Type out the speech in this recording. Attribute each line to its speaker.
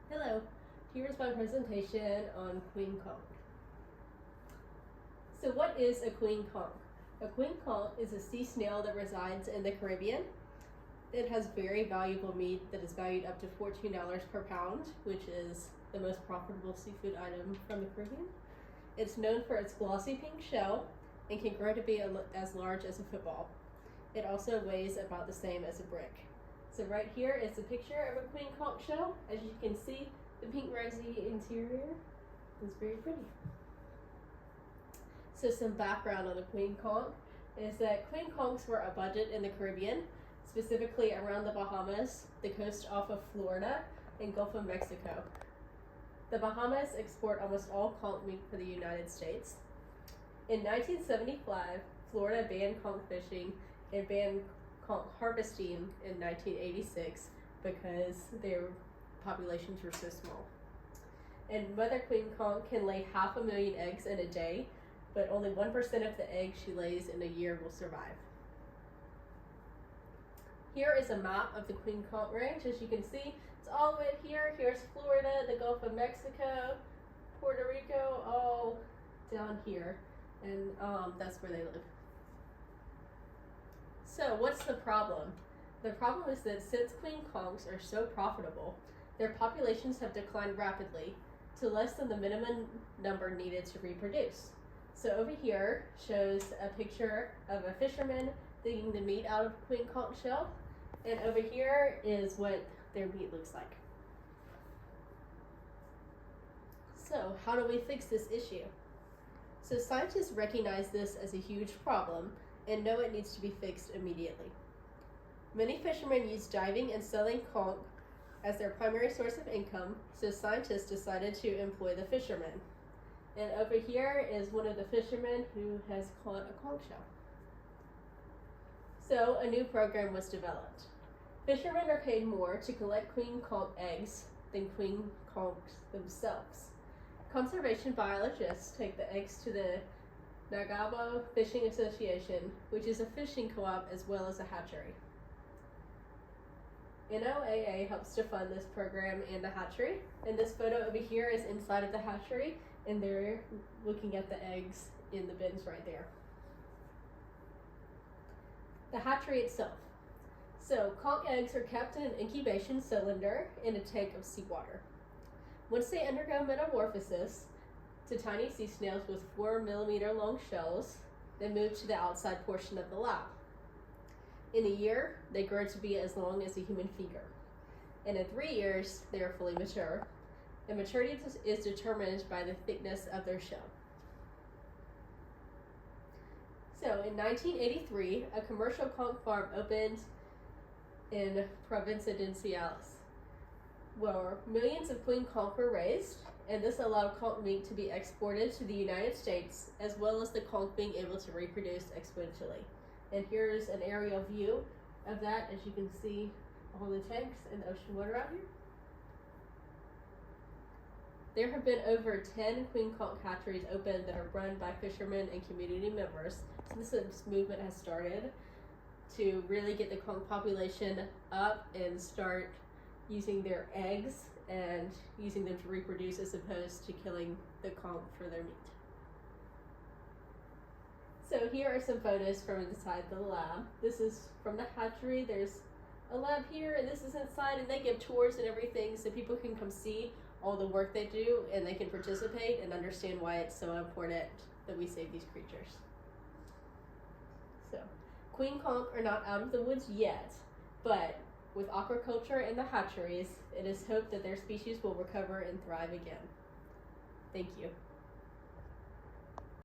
Speaker 1: Hello, here's my presentation on queen conch. So what is a queen conch? A queen conch is a sea snail that resides in the Caribbean. It has very valuable meat that is valued up to $14 per pound, which is the most profitable seafood item from the Caribbean. It's known for its glossy pink shell and can grow to be as large as a football. It also weighs about the same as a brick. So right here is a picture of a queen conch shell. As you can see, the pink rosy interior is very pretty. So some background on the queen conch is that queen conchs were abundant in the Caribbean, specifically around the Bahamas, the coast off of Florida, and Gulf of Mexico. The Bahamas export almost all conch meat for the United States. In 1975, Florida banned conch fishing and banned conch harvesting in 1986 because their populations were so small. And mother queen conch can lay 500,000 eggs in a day, but only 1% of the eggs she lays in a year will survive. Here is a map of the queen conch range. As you can see, it's all the way here. Here's Florida, the Gulf of Mexico, Puerto Rico, all down here, and that's where they live. So what's the problem? The problem is that since queen conchs are so profitable, their populations have declined rapidly to less than the minimum number needed to reproduce. So over here shows a picture of a fisherman digging the meat out of a queen conch shell, and over here is what their meat looks like. So how do we fix this issue? So scientists recognize this as a huge problem and know it needs to be fixed immediately. Many fishermen use diving and selling conch as their primary source of income, so scientists decided to employ the fishermen. And over here is one of the fishermen who has caught a conch shell. So a new program was developed. Fishermen are paid more to collect queen conch eggs than queen conchs themselves. Conservation biologists take the eggs to the Nagabo Fishing Association, which is a fishing co-op as well as a hatchery. NOAA helps to fund this program and the hatchery, and this photo over here is inside of the hatchery, and they're looking at the eggs in the bins right there. The hatchery itself. So conch eggs are kept in an incubation cylinder in a tank of seawater. Once they undergo metamorphosis to tiny sea snails with 4 millimeter long shells, they move to the outside portion of the lab. In a year, they grow to be as long as a human finger. And in 3 years, they are fully mature. And maturity is determined by the thickness of their shell. So in 1983, a commercial conch farm opened in Providenciales, where millions of queen conch were raised, and this allowed conch meat to be exported to the United States, as well as the conch being able to reproduce exponentially. And here's an aerial view of that, as you can see all the tanks and the ocean water out here. There have been over 10 queen conch hatcheries open that are run by fishermen and community members since this movement has started to really get the conch population up and start using their eggs and using them to reproduce as opposed to killing the conch for their meat. So here are some photos from inside the lab. This is from the hatchery. There's a lab here, and this is inside, and they give tours and everything so people can come see all the work they do, and they can participate and understand why it's so important that we save these creatures. So, queen conch are not out of the woods yet, but with aquaculture and the hatcheries, it is hoped that their species will recover and thrive again. Thank you.